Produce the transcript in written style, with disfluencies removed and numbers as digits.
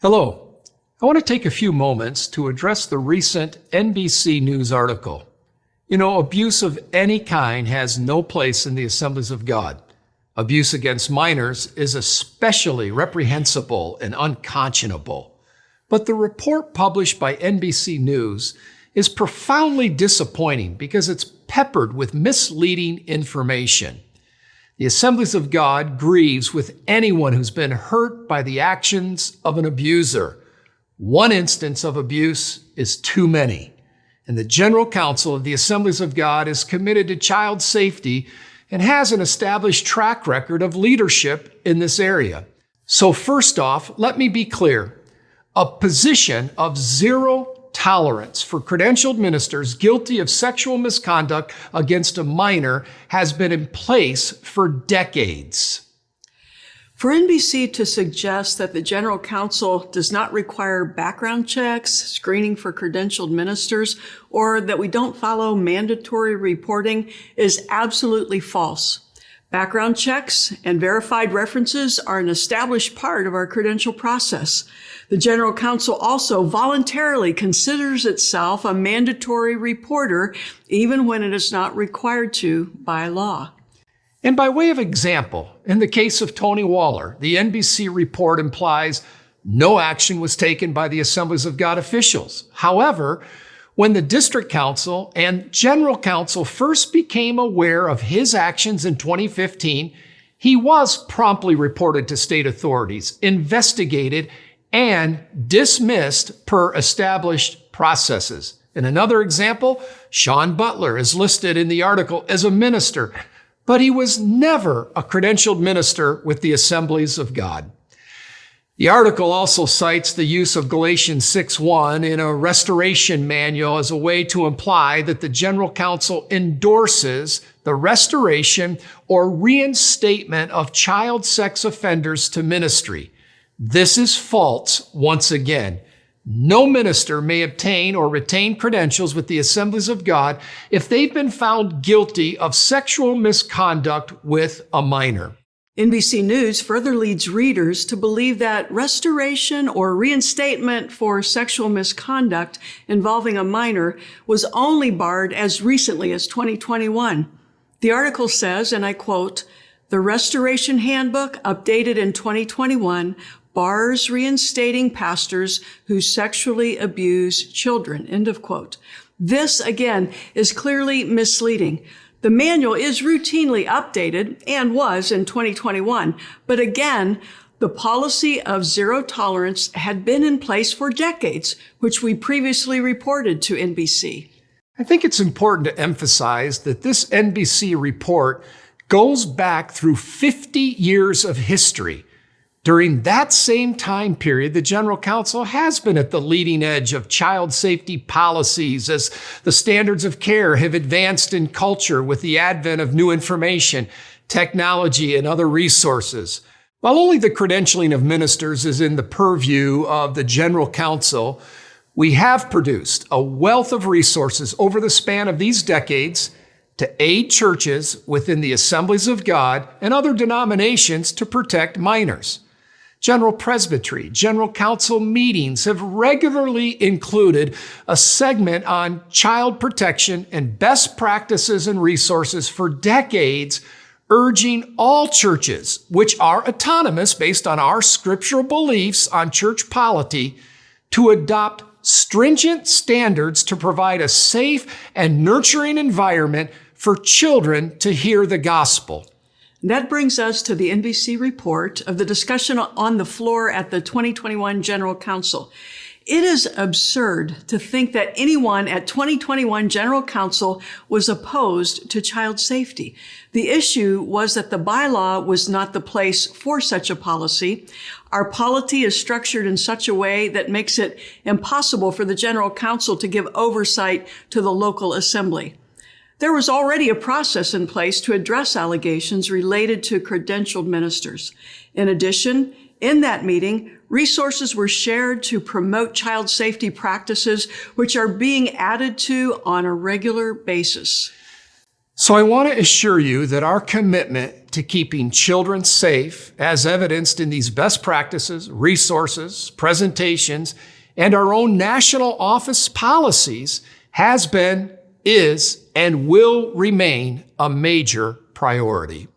Hello. I want to take a few moments to address the recent NBC News article. Abuse of any kind has no place in the Assemblies of God. Abuse against minors is especially reprehensible and unconscionable. But the report published by NBC News is profoundly disappointing because it's peppered with misleading information. The Assemblies of God grieves with anyone who's been hurt by the actions of an abuser. One instance of abuse is too many. And the General Council of the Assemblies of God is committed to child safety and has an established track record of leadership in this area. So first off, let me be clear. A position of zero tolerance for credentialed ministers guilty of sexual misconduct against a minor has been in place for decades. For NBC to suggest that the General Council does not require background checks, screening for credentialed ministers, or that we don't follow mandatory reporting is absolutely false. Background checks and verified references are an established part of our credential process. The General Council also voluntarily considers itself a mandatory reporter, even when it is not required to by law. And by way of example, in the case of Tony Waller, the NBC report implies no action was taken by the Assemblies of God officials. However, when the District Council and General Council first became aware of his actions in 2015, he was promptly reported to state authorities, investigated, and dismissed per established processes. In another example, Sean Butler is listed in the article as a minister, but he was never a credentialed minister with the Assemblies of God. The article also cites the use of Galatians 6:1 in a restoration manual as a way to imply that the General Council endorses the restoration or reinstatement of child sex offenders to ministry. This is false once again. No minister may obtain or retain credentials with the Assemblies of God if they've been found guilty of sexual misconduct with a minor. NBC News further leads readers to believe that restoration or reinstatement for sexual misconduct involving a minor was only barred as recently as 2021. The article says, and I quote, "The Restoration Handbook, updated in 2021, bars reinstating pastors who sexually abuse children," end of quote. This, again, is clearly misleading. The manual is routinely updated and was in 2021. But again, the policy of zero tolerance had been in place for decades, which we previously reported to NBC. I think it's important to emphasize that this NBC report goes back through 50 years of history. During that same time period, the General Council has been at the leading edge of child safety policies as the standards of care have advanced in culture with the advent of new information, technology, and other resources. While only the credentialing of ministers is in the purview of the General Council, we have produced a wealth of resources over the span of these decades to aid churches within the Assemblies of God and other denominations to protect minors. General Presbytery, General Council meetings have regularly included a segment on child protection and best practices and resources for decades, urging all churches, which are autonomous based on our scriptural beliefs on church polity, to adopt stringent standards to provide a safe and nurturing environment for children to hear the gospel. That brings us to the NBC report of the discussion on the floor at the 2021 General Council. It is absurd to think that anyone at 2021 General Council was opposed to child safety. The issue was that the bylaw was not the place for such a policy. Our polity is structured in such a way that makes it impossible for the General Council to give oversight to the local assembly. There was already a process in place to address allegations related to credentialed ministers. In addition, in that meeting, resources were shared to promote child safety practices, which are being added to on a regular basis. So I want to assure you that our commitment to keeping children safe, as evidenced in these best practices, resources, presentations, and our own national office policies, has been, is, and will remain a major priority.